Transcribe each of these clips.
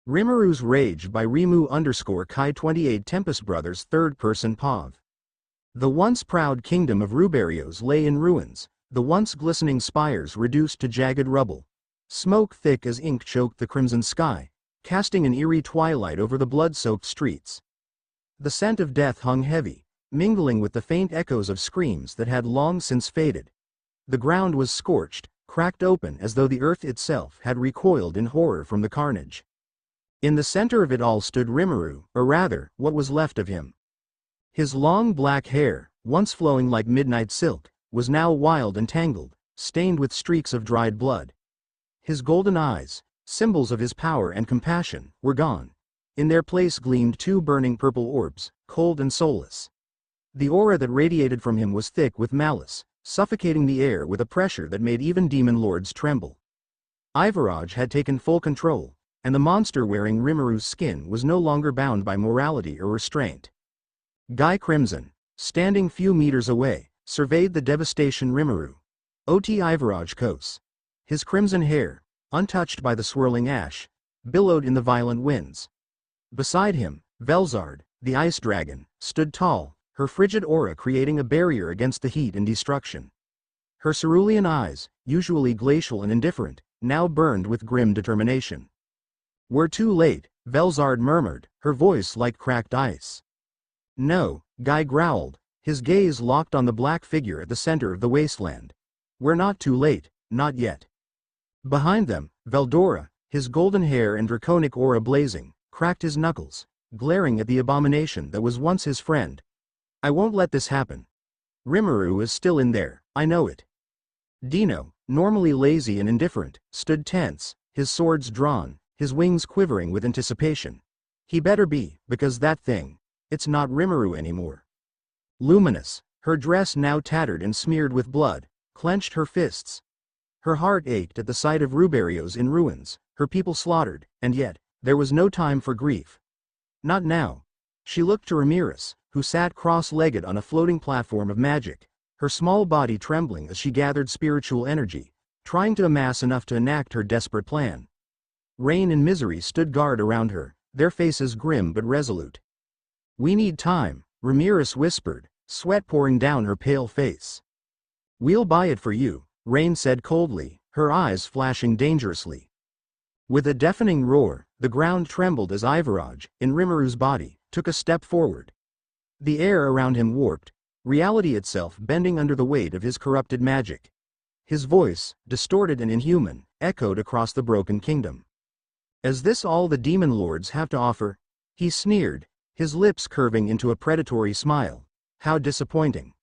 Rimuru's Rage by Rimu_Kai28 Tempest Brothers Third-Person POV. The once proud kingdom of Ruberios lay in ruins, the once glistening spires reduced to jagged rubble. Smoke thick as ink choked the crimson sky, casting an eerie twilight over the blood-soaked streets. The scent of death hung heavy, mingling with the faint echoes of screams that had long since faded. The ground was scorched, cracked open as though the earth itself had recoiled in horror from the carnage. In the center of it all stood Rimuru, or rather, what was left of him. His long black hair, once flowing like midnight silk, was now wild and tangled, stained with streaks of dried blood. His golden eyes, symbols of his power and compassion, were gone. In their place gleamed two burning purple orbs, cold and soulless. The aura that radiated from him was thick with malice, suffocating the air with a pressure that made even demon lords tremble. Ivaraj had taken full control, and the monster wearing Rimuru's skin was no longer bound by morality or restraint. Guy Crimson, standing few meters away, surveyed the devastation Rimuru. Ot Ivaraj Kos. His crimson hair, untouched by the swirling ash, billowed in the violent winds. Beside him, Velzard, the ice dragon, stood tall, her frigid aura creating a barrier against the heat and destruction. Her cerulean eyes, usually glacial and indifferent, now burned with grim determination. "We're too late," Velzard murmured, her voice like cracked ice. "No," Guy growled, his gaze locked on the black figure at the center of the wasteland. "We're not too late, not yet." Behind them, Veldora, his golden hair and draconic aura blazing, cracked his knuckles, glaring at the abomination that was once his friend. "I won't let this happen. Rimuru is still in there, I know it." Dino, normally lazy and indifferent, stood tense, his swords drawn, his wings quivering with anticipation. He better be, because that thing, it's not Rimuru anymore. Luminous, her dress now tattered and smeared with blood, clenched her fists. Her heart ached at the sight of Ruberios in ruins, her people slaughtered, and yet, there was no time for grief. Not now. She looked to Ramirez, who sat cross-legged on a floating platform of magic, her small body trembling as she gathered spiritual energy, trying to amass enough to enact her desperate plan. Rain and Misery stood guard around her, their faces grim but resolute. "We need time," Ramirez whispered, sweat pouring down her pale face. "We'll buy it for you," Rain said coldly, her eyes flashing dangerously. With a deafening roar, the ground trembled as Ivaraj, in Rimuru's body, took a step forward. The air around him warped, reality itself bending under the weight of his corrupted magic. His voice, distorted and inhuman, echoed across the broken kingdom. "Is this all the demon lords have to offer?" He sneered, his lips curving into a predatory smile. "How disappointing."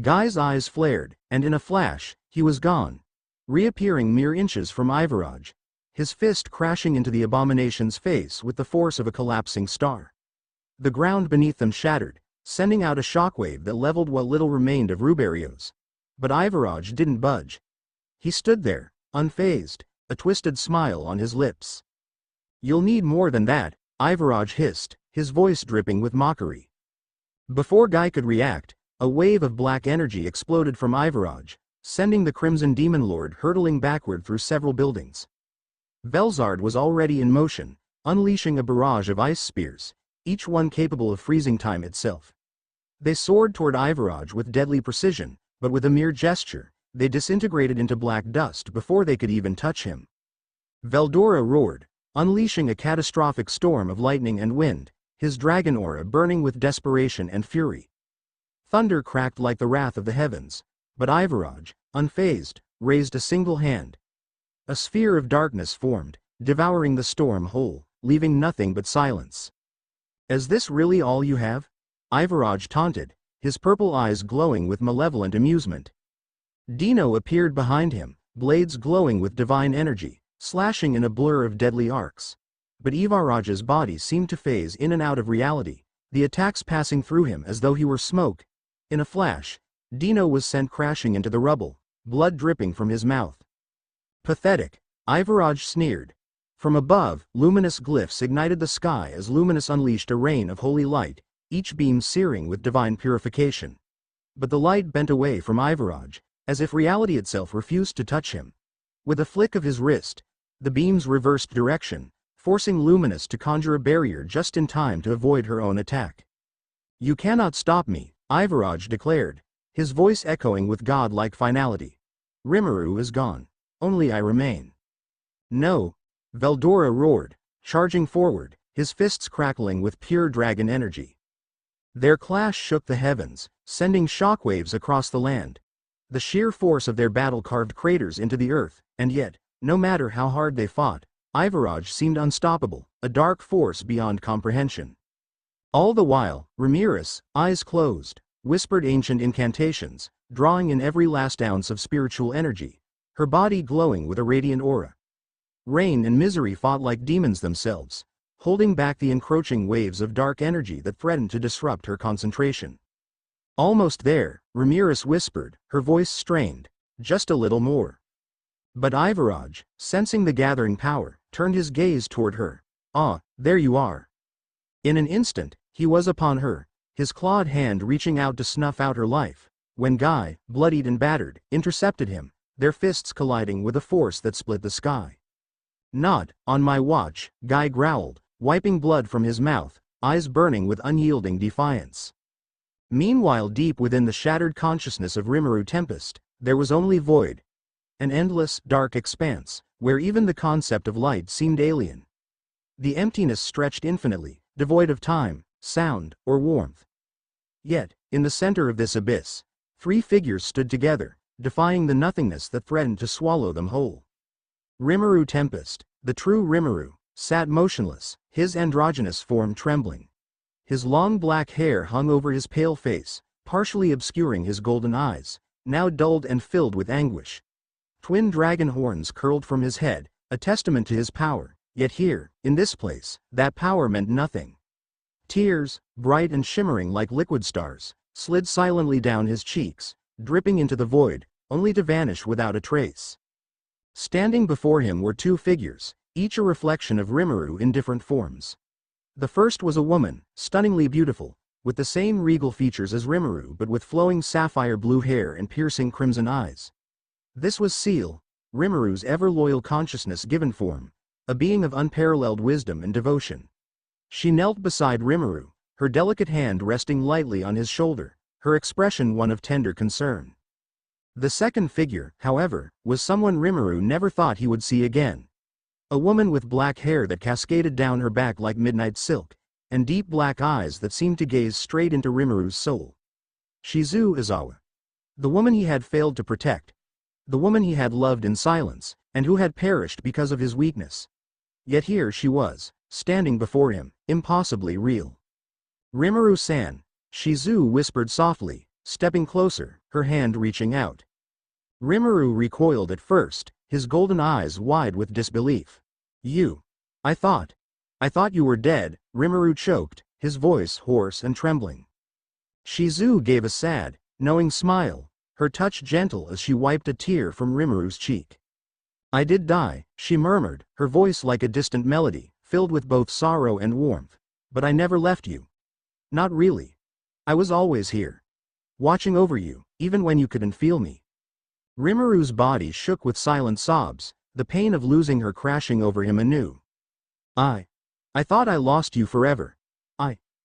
Guy's eyes flared, and in a flash, he was gone, reappearing mere inches from Ivaraj, his fist crashing into the abomination's face with the force of a collapsing star. The ground beneath them shattered, sending out a shockwave that leveled what little remained of Ruberios. But Ivaraj didn't budge. He stood there, unfazed, a twisted smile on his lips. "You'll need more than that," Ivaraj hissed, his voice dripping with mockery. Before Guy could react, a wave of black energy exploded from Ivaraj, sending the Crimson Demon Lord hurtling backward through several buildings. Velzard was already in motion, unleashing a barrage of ice spears, each one capable of freezing time itself. They soared toward Ivaraj with deadly precision, but with a mere gesture, they disintegrated into black dust before they could even touch him. Veldora roared, unleashing a catastrophic storm of lightning and wind, his dragon aura burning with desperation and fury. Thunder cracked like the wrath of the heavens, but Ivaraj, unfazed, raised a single hand. A sphere of darkness formed, devouring the storm whole, leaving nothing but silence. "Is this really all you have?" Ivaraj taunted, his purple eyes glowing with malevolent amusement. Dino appeared behind him, blades glowing with divine energy, slashing in a blur of deadly arcs. But Ivaraj's body seemed to phase in and out of reality, the attacks passing through him as though he were smoke. In a flash, Dino was sent crashing into the rubble, blood dripping from his mouth. "Pathetic," Ivaraj sneered. From above, luminous glyphs ignited the sky as Luminous unleashed a rain of holy light, each beam searing with divine purification. But the light bent away from Ivaraj, as if reality itself refused to touch him. With a flick of his wrist, the beams reversed direction, forcing Luminous to conjure a barrier just in time to avoid her own attack. "You cannot stop me," Ivaraj declared, his voice echoing with godlike finality. "Rimuru is gone. Only I remain." "No!" Veldora roared, charging forward, his fists crackling with pure dragon energy. Their clash shook the heavens, sending shockwaves across the land. The sheer force of their battle carved craters into the earth, and yet, no matter how hard they fought, Ivaraj seemed unstoppable, a dark force beyond comprehension. All the while, Ramirez, eyes closed, whispered ancient incantations, drawing in every last ounce of spiritual energy, her body glowing with a radiant aura. Rain and Misery fought like demons themselves, holding back the encroaching waves of dark energy that threatened to disrupt her concentration. "Almost there," Ramirez whispered, her voice strained, "just a little more." But Ivaraj, sensing the gathering power, turned his gaze toward her. "Ah, there you are." In an instant, he was upon her, his clawed hand reaching out to snuff out her life, when Guy, bloodied and battered, intercepted him, their fists colliding with a force that split the sky. "Not on my watch," Guy growled, wiping blood from his mouth, eyes burning with unyielding defiance. Meanwhile, deep within the shattered consciousness of Rimuru Tempest, there was only void. An endless, dark expanse, where even the concept of light seemed alien. The emptiness stretched infinitely, devoid of time, sound, or warmth. Yet, in the center of this abyss, three figures stood together, defying the nothingness that threatened to swallow them whole. Rimuru Tempest, the true Rimuru, sat motionless, his androgynous form trembling. His long black hair hung over his pale face, partially obscuring his golden eyes, now dulled and filled with anguish. Twin dragon horns curled from his head, a testament to his power, yet here, in this place, that power meant nothing. Tears, bright and shimmering like liquid stars, slid silently down his cheeks, dripping into the void, only to vanish without a trace. Standing before him were two figures, each a reflection of Rimuru in different forms. The first was a woman, stunningly beautiful, with the same regal features as Rimuru but with flowing sapphire blue hair and piercing crimson eyes. This was Seal, Rimuru's ever-loyal consciousness-given form, a being of unparalleled wisdom and devotion. She knelt beside Rimuru, her delicate hand resting lightly on his shoulder, her expression one of tender concern. The second figure, however, was someone Rimuru never thought he would see again. A woman with black hair that cascaded down her back like midnight silk, and deep black eyes that seemed to gaze straight into Rimuru's soul. Shizu Izawa. The woman he had failed to protect. The woman he had loved in silence, and who had perished because of his weakness. Yet here she was, standing before him, impossibly real. "Rimuru-san," Shizu whispered softly, stepping closer, her hand reaching out. Rimuru recoiled at first, his golden eyes wide with disbelief. "You. I thought you were dead," Rimuru choked, his voice hoarse and trembling. Shizu gave a sad, knowing smile, her touch gentle as she wiped a tear from Rimuru's cheek. "I did die," she murmured, her voice like a distant melody, filled with both sorrow and warmth. "But I never left you. Not really. I was always here. Watching over you, even when you couldn't feel me." Rimuru's body shook with silent sobs, the pain of losing her crashing over him anew. I thought I lost you forever.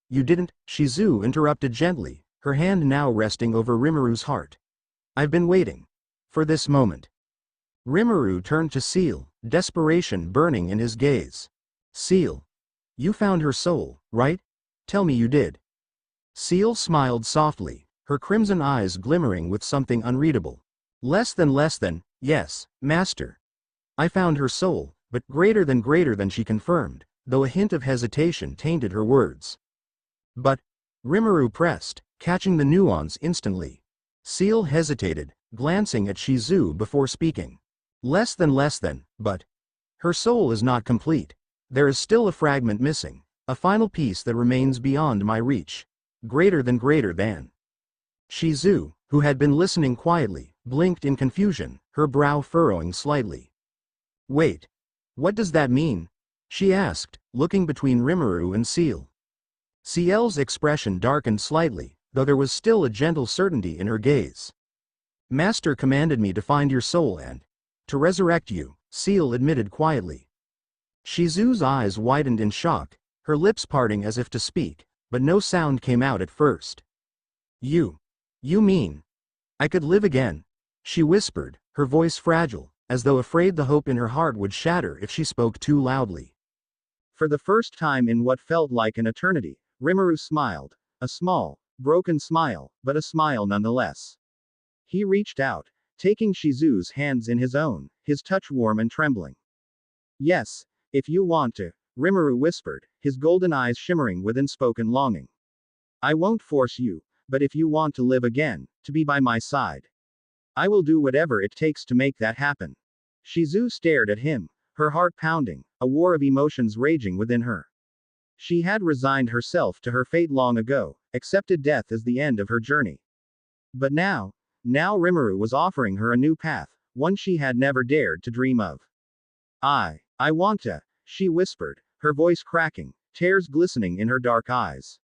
You didn't," Shizu interrupted gently, her hand now resting over Rimuru's heart. "I've been waiting. For this moment." Rimuru turned to Seal, desperation burning in his gaze. "Seal. You found her soul, right? Tell me you did." Seal smiled softly, her crimson eyes glimmering with something unreadable. Less than, yes, Master. I found her soul, but greater than," she confirmed, though a hint of hesitation tainted her words. "But," Rimuru pressed, catching the nuance instantly. Seal hesitated, glancing at Shizu before speaking. Less than, but. Her soul is not complete. There is still a fragment missing, a final piece that remains beyond my reach. Greater than. Shizu, who had been listening quietly, blinked in confusion, her brow furrowing slightly. "Wait. What does that mean?" she asked, looking between Rimuru and Seal. Ciel's expression darkened slightly, though there was still a gentle certainty in her gaze. "Master commanded me to find your soul and to resurrect you," Seal admitted quietly. Shizu's eyes widened in shock, her lips parting as if to speak, but no sound came out at first. You mean, I could live again? She whispered, her voice fragile, as though afraid the hope in her heart would shatter if she spoke too loudly. For the first time in what felt like an eternity, Rimuru smiled, a small, broken smile, but a smile nonetheless. He reached out, taking Shizu's hands in his own, his touch warm and trembling. Yes, if you want to, Rimuru whispered, his golden eyes shimmering with unspoken longing. I won't force you, but if you want to live again, to be by my side, I will do whatever it takes to make that happen. Shizu stared at him, her heart pounding, a war of emotions raging within her. She had resigned herself to her fate long ago, accepted death as the end of her journey. But now Rimuru was offering her a new path, one she had never dared to dream of. I want to, she whispered, her voice cracking, tears glistening in her dark eyes.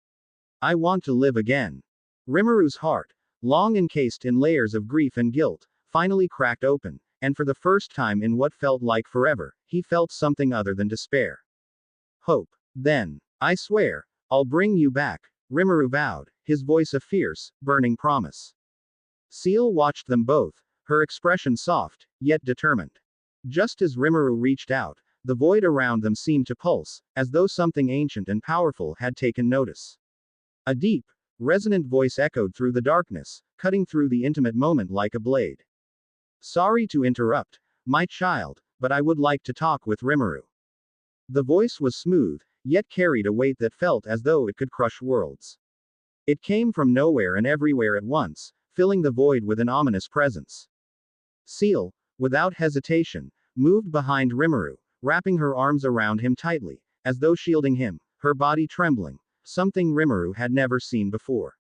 I want to live again. Rimuru's heart, long encased in layers of grief and guilt, finally cracked open, and for the first time in what felt like forever, he felt something other than despair. Hope. Then, I swear, I'll bring you back, Rimuru vowed, his voice a fierce, burning promise. Seal watched them both, her expression soft, yet determined. Just as Rimuru reached out, the void around them seemed to pulse, as though something ancient and powerful had taken notice. A deep, resonant voice echoed through the darkness, cutting through the intimate moment like a blade. Sorry to interrupt, my child, but I would like to talk with Rimuru. The voice was smooth, yet carried a weight that felt as though it could crush worlds. It came from nowhere and everywhere at once, filling the void with an ominous presence. Seal, without hesitation, moved behind Rimuru, wrapping her arms around him tightly, as though shielding him, her body trembling, something Rimuru had never seen before.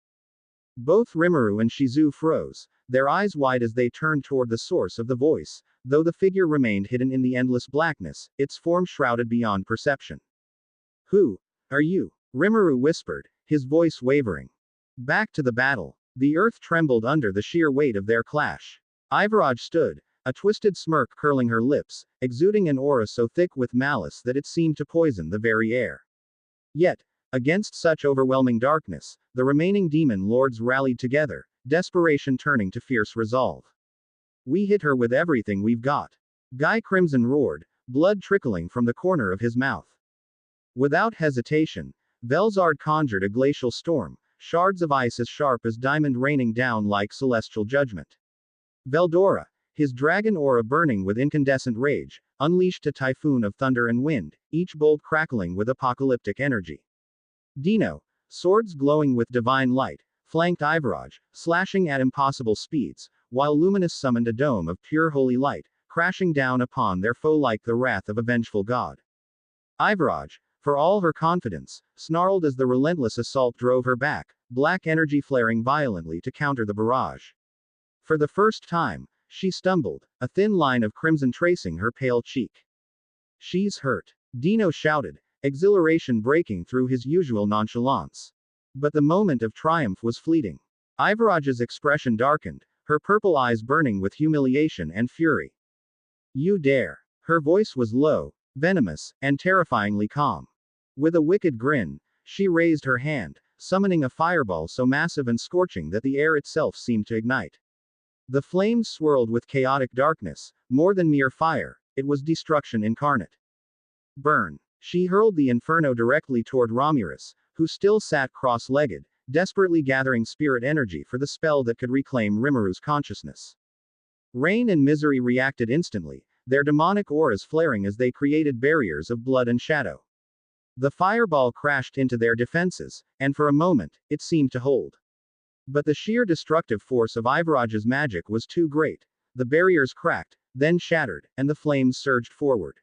Both Rimuru and Shizu froze, their eyes wide as they turned toward the source of the voice, though the figure remained hidden in the endless blackness, its form shrouded beyond perception. Who are you? Rimuru whispered, his voice wavering. Back to the battle. The earth trembled under the sheer weight of their clash. Ivaraj stood, a twisted smirk curling her lips, exuding an aura so thick with malice that it seemed to poison the very air. Yet, against such overwhelming darkness, the remaining demon lords rallied together, desperation turning to fierce resolve. We hit her with everything we've got. Guy Crimson roared, blood trickling from the corner of his mouth. Without hesitation, Velzard conjured a glacial storm, shards of ice as sharp as diamond raining down like celestial judgment. Veldora, his dragon aura burning with incandescent rage, unleashed a typhoon of thunder and wind, each bolt crackling with apocalyptic energy. Dino, swords glowing with divine light, flanked Ivaraj, slashing at impossible speeds, while Luminous summoned a dome of pure holy light, crashing down upon their foe like the wrath of a vengeful god. Ivaraj, for all her confidence, snarled as the relentless assault drove her back, black energy flaring violently to counter the barrage. For the first time, she stumbled, a thin line of crimson tracing her pale cheek. She's hurt. Dino shouted, exhilaration breaking through his usual nonchalance. But the moment of triumph was fleeting. Ivaraj's expression darkened, her purple eyes burning with humiliation and fury. You dare. Her voice was low, venomous, and terrifyingly calm. With a wicked grin, she raised her hand, summoning a fireball so massive and scorching that the air itself seemed to ignite. The flames swirled with chaotic darkness, more than mere fire, it was destruction incarnate. Burn. She hurled the inferno directly toward Romulus, who still sat cross-legged, desperately gathering spirit energy for the spell that could reclaim Rimuru's consciousness. Rain and Misery reacted instantly, their demonic auras flaring as they created barriers of blood and shadow. The fireball crashed into their defenses, and for a moment, it seemed to hold. But the sheer destructive force of Ivaraj's magic was too great. The barriers cracked, then shattered, and the flames surged forward.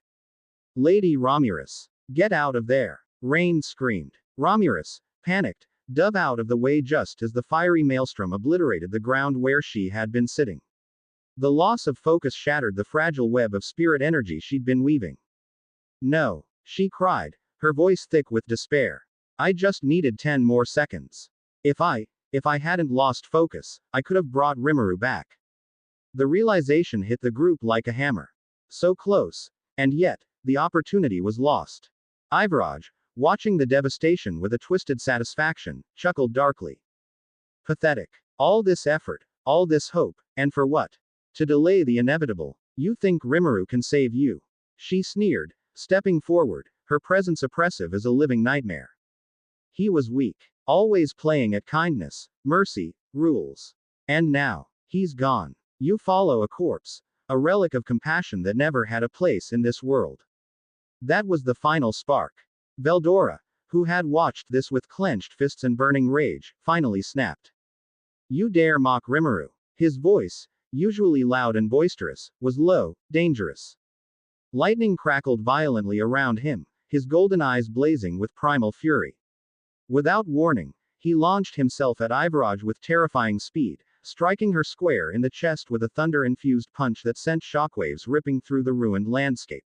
Lady Romulus, get out of there! Rain screamed. Romulus, panicked, dove out of the way just as the fiery maelstrom obliterated the ground where she had been sitting. The loss of focus shattered the fragile web of spirit energy she'd been weaving. No, she cried, her voice thick with despair. I just needed 10 more seconds. If I hadn't lost focus, I could have brought Rimuru back. The realization hit the group like a hammer. So close, and yet, the opportunity was lost. Ivaraj, watching the devastation with a twisted satisfaction, chuckled darkly. Pathetic. All this effort, all this hope, and for what? To delay the inevitable. You think Rimuru can save you? She sneered, stepping forward, her presence oppressive as a living nightmare. He was weak, always playing at kindness, mercy, rules. And now, he's gone. You follow a corpse, a relic of compassion that never had a place in this world. That was the final spark. Veldora, who had watched this with clenched fists and burning rage, finally snapped. You dare mock Rimuru? His voice, usually loud and boisterous, was low, dangerous. Lightning crackled violently around him, his golden eyes blazing with primal fury. Without warning, he launched himself at Ivaraj with terrifying speed, striking her square in the chest with a thunder-infused punch that sent shockwaves ripping through the ruined landscape.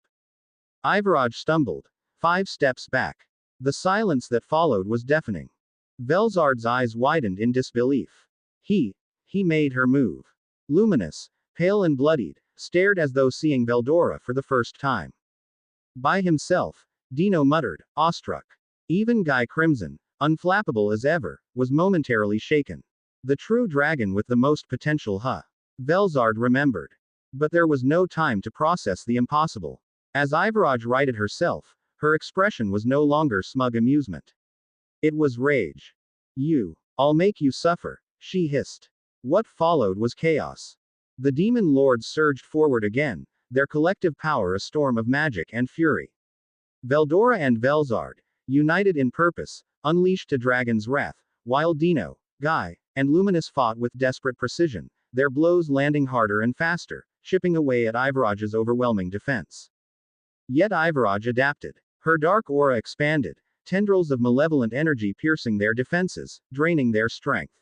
Ivaraj stumbled 5 steps back. The silence that followed was deafening. Velzard's eyes widened in disbelief. He made her move. Luminous, pale and bloodied, stared as though seeing Veldora for the first time. By himself, Dino muttered, awestruck. Even Guy Crimson, unflappable as ever, was momentarily shaken. The true dragon with the most potential, huh? Velzard remembered. But there was no time to process the impossible. As Ivaraj righted herself, her expression was no longer smug amusement. It was rage. I'll make you suffer, she hissed. What followed was chaos. The demon lords surged forward again, their collective power a storm of magic and fury. Veldora and Velzard, united in purpose, unleashed a dragon's wrath, while Dino, Guy, and Luminous fought with desperate precision, their blows landing harder and faster, chipping away at Ivaraj's overwhelming defense. Yet Ivaraj adapted. Her dark aura expanded, tendrils of malevolent energy piercing their defenses, draining their strength.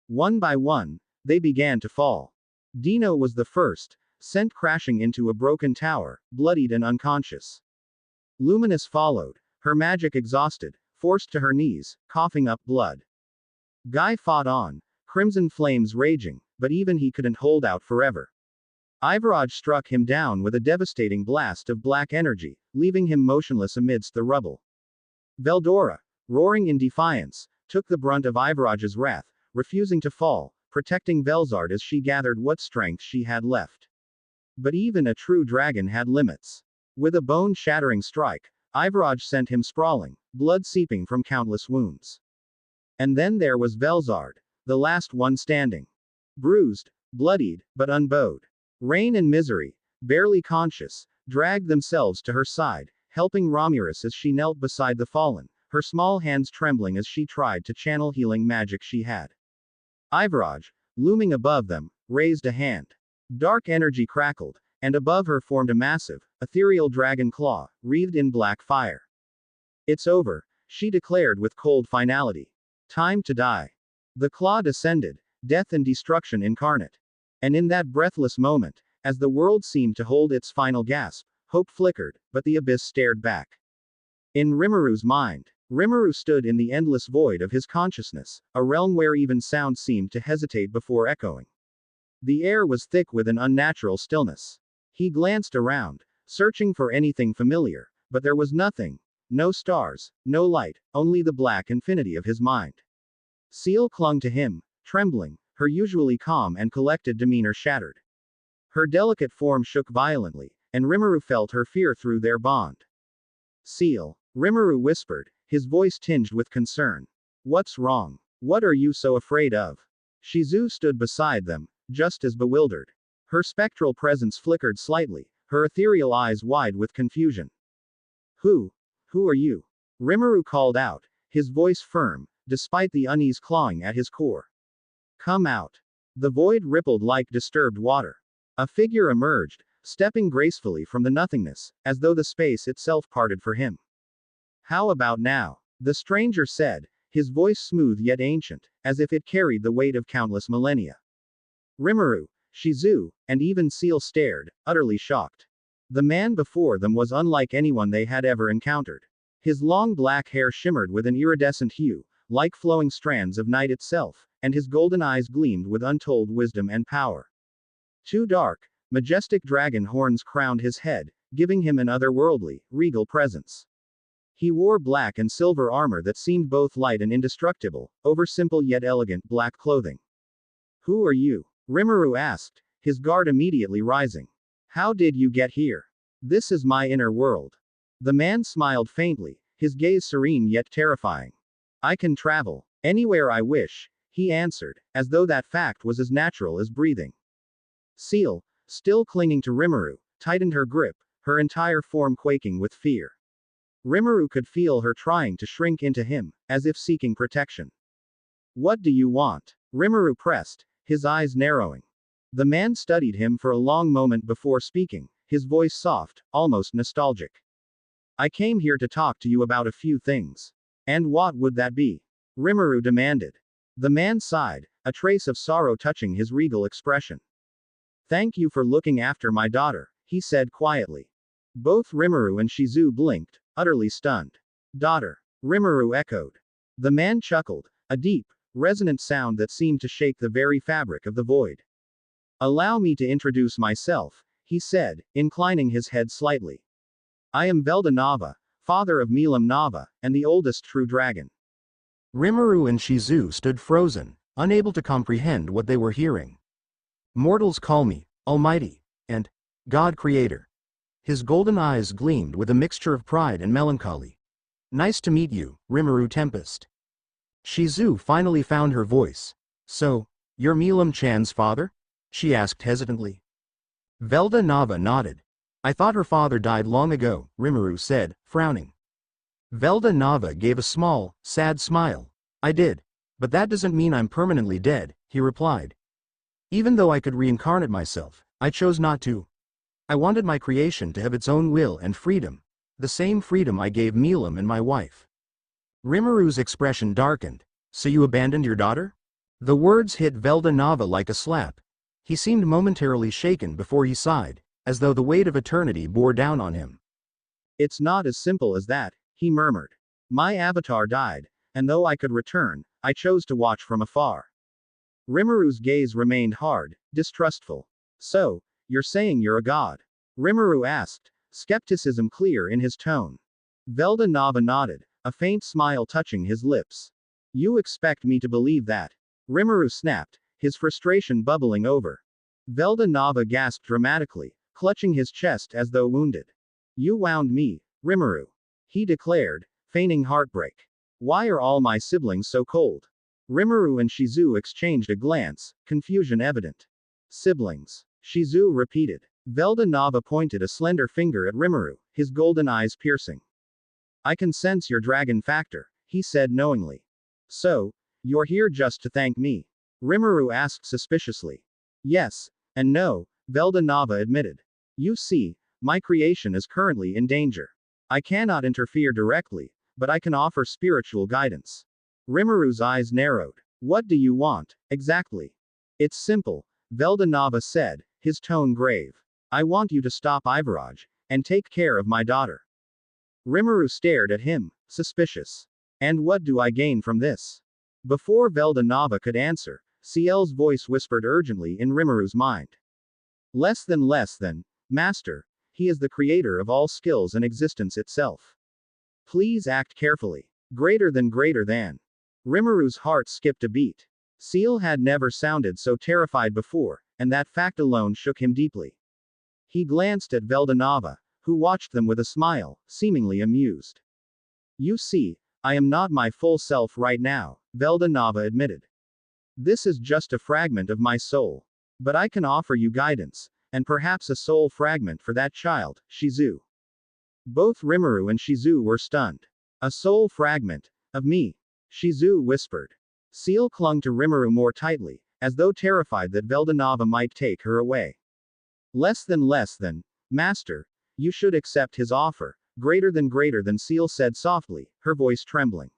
One by one, they began to fall. Dino was the first, sent crashing into a broken tower, bloodied and unconscious. Luminous followed, her magic exhausted, forced to her knees, coughing up blood. Guy fought on, crimson flames raging, but even he couldn't hold out forever. Ivaraj struck him down with a devastating blast of black energy, leaving him motionless amidst the rubble. Veldora, roaring in defiance, took the brunt of Ivaraj's wrath, refusing to fall, protecting Velzard as she gathered what strength she had left. But even a true dragon had limits. With a bone-shattering strike, Ivaraj sent him sprawling, blood seeping from countless wounds. And then there was Velzard, the last one standing. Bruised, bloodied, but unbowed. Rain and Misery, barely conscious, dragged themselves to her side, helping Ramirez as she knelt beside the fallen, her small hands trembling as she tried to channel healing magic she had. Ivaraj, looming above them, raised a hand. Dark energy crackled, and above her formed a massive, ethereal dragon claw, wreathed in black fire. It's over, she declared with cold finality. Time to die. The claw descended, death and destruction incarnate. And in that breathless moment, as the world seemed to hold its final gasp, hope flickered, but the abyss stared back. In Rimuru's mind, Rimuru stood in the endless void of his consciousness, a realm where even sound seemed to hesitate before echoing. The air was thick with an unnatural stillness. He glanced around, searching for anything familiar, but there was nothing. No stars, no light, only the black infinity of his mind. Seal clung to him, trembling, her usually calm and collected demeanor shattered. Her delicate form shook violently, and Rimuru felt her fear through their bond. Seal, Rimuru whispered, his voice tinged with concern. What's wrong? What are you so afraid of? Shizu stood beside them, just as bewildered. Her spectral presence flickered slightly, her ethereal eyes wide with confusion. Who are you? Rimuru called out, his voice firm, despite the unease clawing at his core. Come out. The void rippled like disturbed water. A figure emerged, stepping gracefully from the nothingness, as though the space itself parted for him. How about now? The stranger said, his voice smooth yet ancient, as if it carried the weight of countless millennia. Rimuru, Shizu, and even Seal stared, utterly shocked. The man before them was unlike anyone they had ever encountered. His long black hair shimmered with an iridescent hue, like flowing strands of night itself, and his golden eyes gleamed with untold wisdom and power. Two dark, majestic dragon horns crowned his head, giving him an otherworldly, regal presence. He wore black and silver armor that seemed both light and indestructible, over simple yet elegant black clothing. Who are you? Rimuru asked, his guard immediately rising. How did you get here? This is my inner world. The man smiled faintly, his gaze serene yet terrifying. I can travel anywhere I wish, he answered, as though that fact was as natural as breathing. Seal, still clinging to Rimuru, tightened her grip, her entire form quaking with fear. Rimuru could feel her trying to shrink into him, as if seeking protection. What do you want? Rimuru pressed, his eyes narrowing. The man studied him for a long moment before speaking, his voice soft, almost nostalgic. I came here to talk to you about a few things. And what would that be? Rimuru demanded. The man sighed, a trace of sorrow touching his regal expression. Thank you for looking after my daughter, he said quietly. Both Rimuru and Shizu blinked, utterly stunned. Daughter. Rimuru echoed. The man chuckled, a deep, resonant sound that seemed to shake the very fabric of the void. Allow me to introduce myself, he said, inclining his head slightly. I am Velda Nava, father of Milam Nava, and the oldest true dragon. Rimuru and Shizu stood frozen, unable to comprehend what they were hearing. Mortals call me Almighty and God Creator. His golden eyes gleamed with a mixture of pride and melancholy. Nice to meet you, Rimuru Tempest. Shizu finally found her voice. So, you're Milam-chan's father? She asked hesitantly. Velda Nava nodded. I thought her father died long ago, Rimuru said, frowning. Velda Nava gave a small, sad smile. I did. But that doesn't mean I'm permanently dead, he replied. Even though I could reincarnate myself, I chose not to. I wanted my creation to have its own will and freedom, the same freedom I gave Milam and my wife. Rimuru's expression darkened. So you abandoned your daughter? The words hit Velda Nava like a slap. He seemed momentarily shaken before he sighed, as though the weight of eternity bore down on him. It's not as simple as that, he murmured. My avatar died, and though I could return, I chose to watch from afar. Rimuru's gaze remained hard, distrustful. So, you're saying you're a god? Rimuru asked, skepticism clear in his tone. Velda Nava nodded, a faint smile touching his lips. You expect me to believe that? Rimuru snapped, his frustration bubbling over. Velda Nava gasped dramatically, clutching his chest as though wounded. You wound me, Rimuru. He declared, feigning heartbreak. Why are all my siblings so cold? Rimuru and Shizu exchanged a glance, confusion evident. Siblings. Shizu repeated. Velda Nava pointed a slender finger at Rimuru, his golden eyes piercing. I can sense your dragon factor, he said knowingly. So, you're here just to thank me? Rimuru asked suspiciously. Yes, and no, Velda Nava admitted. You see, my creation is currently in danger. I cannot interfere directly, but I can offer spiritual guidance. Rimuru's eyes narrowed. What do you want, exactly? It's simple, Velda Nava said, his tone grave. I want you to stop Ivaraj, and take care of my daughter. Rimuru stared at him, suspicious. And what do I gain from this? Before Velda Nava could answer, Ciel's voice whispered urgently in Rimuru's mind. Less than, Master. He is the creator of all skills and existence itself. Please act carefully. Greater than. Rimuru's heart skipped a beat. Ciel had never sounded so terrified before, and that fact alone shook him deeply. He glanced at Velda Nava, who watched them with a smile, seemingly amused. You see, I am not my full self right now, Velda Nava admitted. This is just a fragment of my soul. But I can offer you guidance, and perhaps a soul fragment for that child, Shizu. Both Rimuru and Shizu were stunned. A soul fragment of me, Shizu whispered. Ciel clung to Rimuru more tightly, as though terrified that Velda Nava might take her away. Less than, Master. You should accept his offer. Greater than, Ciel said softly, her voice trembling.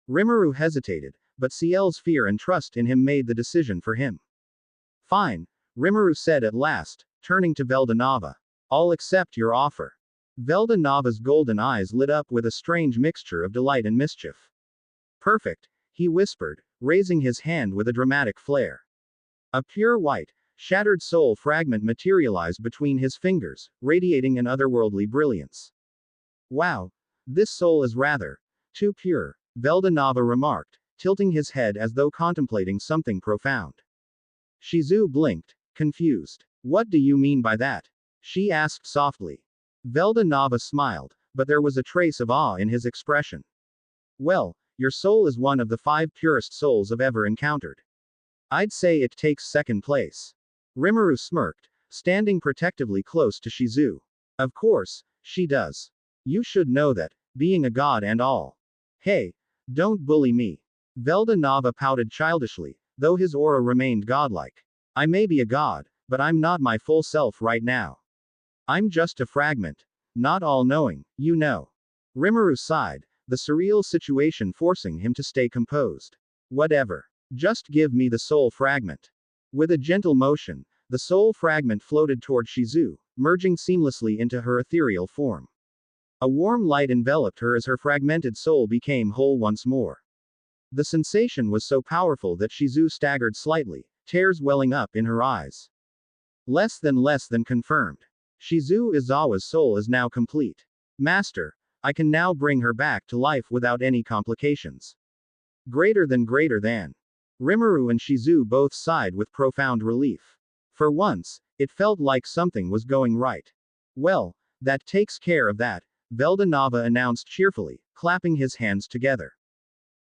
Rimuru hesitated, but Ciel's fear and trust in him made the decision for him. Fine, Rimuru said at last, turning to Velda Nava. I'll accept your offer. Velda Nava's golden eyes lit up with a strange mixture of delight and mischief. Perfect, he whispered, raising his hand with a dramatic flair. A pure white, Shattered soul fragment materialized between his fingers, radiating an otherworldly brilliance. Wow. This soul is rather too pure, Veldanava remarked, tilting his head as though contemplating something profound. Shizu blinked, confused. What do you mean by that? She asked softly. Veldanava smiled, but there was a trace of awe in his expression. Well, your soul is one of the 5 purest souls I've ever encountered. I'd say it takes second place. Rimuru smirked, standing protectively close to Shizu. Of course, she does. You should know that, being a god and all. Hey, don't bully me. Veldanava pouted childishly, though his aura remained godlike. I may be a god, but I'm not my full self right now. I'm just a fragment. Not all-knowing, you know. Rimuru sighed, the surreal situation forcing him to stay composed. Whatever. Just give me the soul fragment. With a gentle motion, the soul fragment floated toward Shizu, merging seamlessly into her ethereal form. A warm light enveloped her as her fragmented soul became whole once more. The sensation was so powerful that Shizu staggered slightly, tears welling up in her eyes. Less than confirmed. Shizu Izawa's soul is now complete. Master, I can now bring her back to life without any complications. Greater than. Rimuru and Shizu both sighed with profound relief. For once, it felt like something was going right. Well, that takes care of that, Veldanava announced cheerfully, clapping his hands together.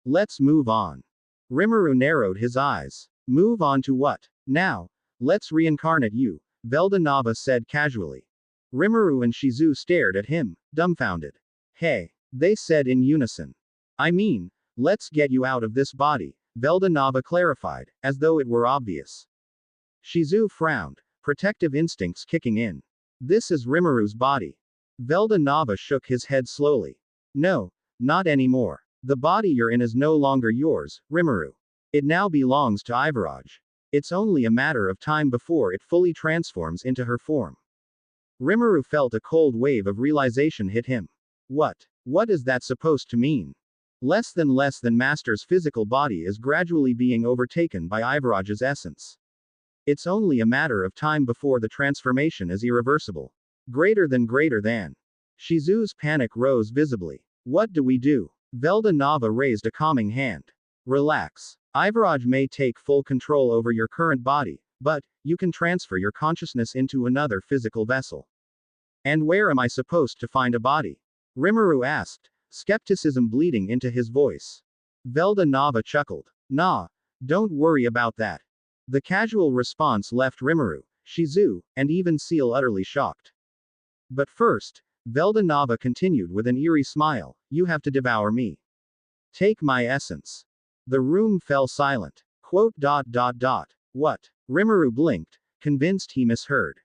Let's move on. Rimuru narrowed his eyes. Move on to what? Now, let's reincarnate you, Veldanava said casually. Rimuru and Shizu stared at him, dumbfounded. Hey, they said in unison. I mean, let's get you out of this body, Veldanava clarified, as though it were obvious. Shizu frowned, protective instincts kicking in. This is Rimuru's body. Veldanava shook his head slowly. No, not anymore. The body you're in is no longer yours, Rimuru. It now belongs to Ivaraj. It's only a matter of time before it fully transforms into her form. Rimuru felt a cold wave of realization hit him. What is that supposed to mean? Less than Master's physical body is gradually being overtaken by Ivaraj's essence. It's only a matter of time before the transformation is irreversible. Greater than. Shizu's panic rose visibly. What do we do? Veldanava raised a calming hand. Relax. Ivaraj may take full control over your current body, but you can transfer your consciousness into another physical vessel. And where am I supposed to find a body? Rimuru asked, skepticism bleeding into his voice. Veldanava chuckled. Nah, don't worry about that. The casual response left Rimuru, Shizu, and even Seal utterly shocked. But first, Veldanava continued with an eerie smile, you have to devour me. Take my essence. The room fell silent. What? Rimuru blinked, convinced he misheard.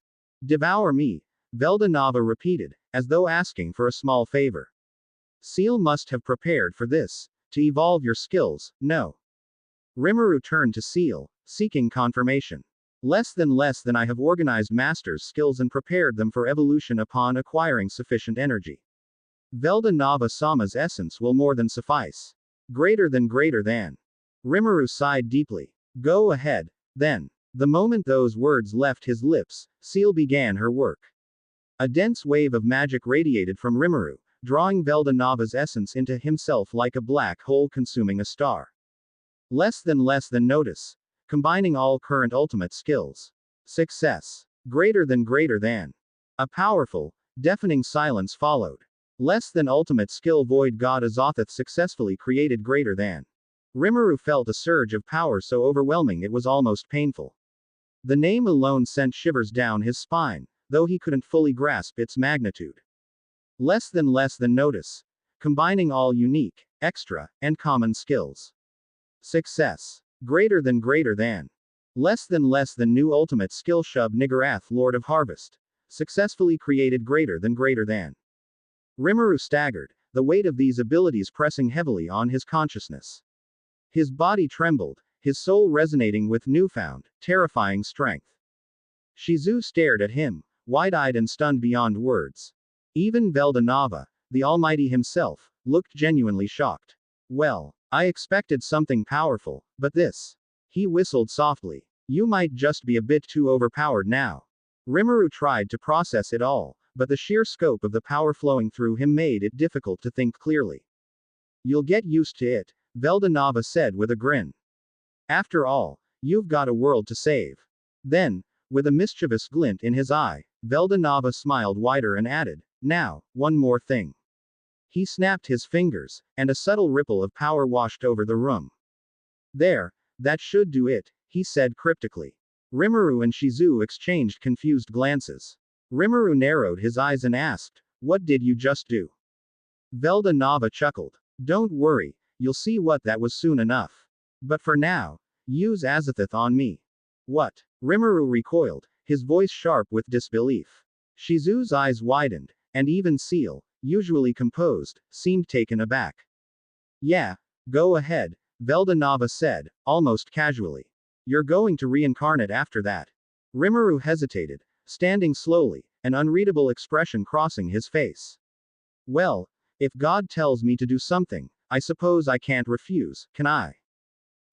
Devour me, Veldanava repeated, as though asking for a small favor. Seal must have prepared for this. To evolve your skills, no. Rimuru turned to Seal, seeking confirmation. Less than I have organized Master's skills and prepared them for evolution upon acquiring sufficient energy. Veldanava Sama's essence will more than suffice. Greater than. Rimuru sighed deeply. Go ahead, then. The moment those words left his lips, Seal began her work. A dense wave of magic radiated from Rimuru, drawing Veldanava's essence into himself like a black hole consuming a star. Less than notice. Combining all current ultimate skills. Success. Greater than. A powerful, deafening silence followed. Less than ultimate skill void god Azathoth successfully created greater than. Rimuru felt a surge of power so overwhelming it was almost painful. The name alone sent shivers down his spine, though he couldn't fully grasp its magnitude. Less than notice. Combining all unique, extra, and common skills. Success. Greater than. Less than new ultimate skill Shub Niggurath Lord of Harvest. Successfully created greater than. Rimuru staggered, the weight of these abilities pressing heavily on his consciousness. His body trembled, his soul resonating with newfound, terrifying strength. Shizu stared at him, wide-eyed and stunned beyond words. Even Veldanava, the Almighty himself, looked genuinely shocked. Well, I expected something powerful, but this. He whistled softly. You might just be a bit too overpowered now. Rimuru tried to process it all, but the sheer scope of the power flowing through him made it difficult to think clearly. You'll get used to it, Veldanava said with a grin. After all, you've got a world to save. Then, with a mischievous glint in his eye, Veldanava smiled wider and added, now, one more thing. He snapped his fingers, and a subtle ripple of power washed over the room. There, that should do it, he said cryptically. Rimuru and Shizu exchanged confused glances. Rimuru narrowed his eyes and asked, what did you just do? Veldanava chuckled. Don't worry, you'll see what that was soon enough. But for now, use Azathoth on me. What? Rimuru recoiled, his voice sharp with disbelief. Shizu's eyes widened, and even Seal, usually composed, seemed taken aback. Yeah, go ahead, Veldanava said, almost casually. You're going to reincarnate after that. Rimuru hesitated, standing slowly, an unreadable expression crossing his face. Well, if God tells me to do something, I suppose I can't refuse, can I?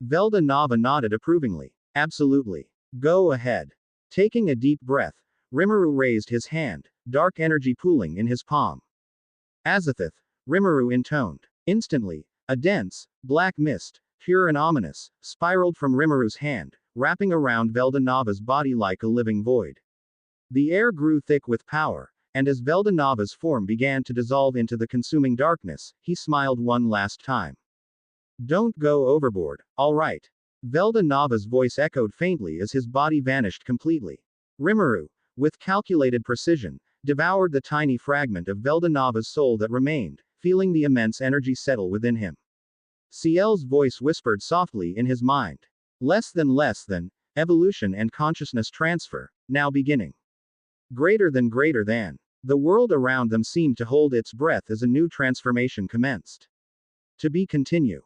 Veldanava nodded approvingly. Absolutely. Go ahead. Taking a deep breath, Rimuru raised his hand, dark energy pooling in his palm. Azathoth, Rimuru intoned. Instantly, a dense, black mist, pure and ominous, spiraled from Rimuru's hand, wrapping around Veldanava's body like a living void. The air grew thick with power, and as Veldanava's form began to dissolve into the consuming darkness, he smiled one last time. Don't go overboard, all right. Veldanava's voice echoed faintly as his body vanished completely. Rimuru, with calculated precision, devoured the tiny fragment of Veldanava's soul that remained, feeling the immense energy settle within him. Ciel's voice whispered softly in his mind. Less than, evolution and consciousness transfer, now beginning. Greater than. The world around them seemed to hold its breath as a new transformation commenced. To be continued.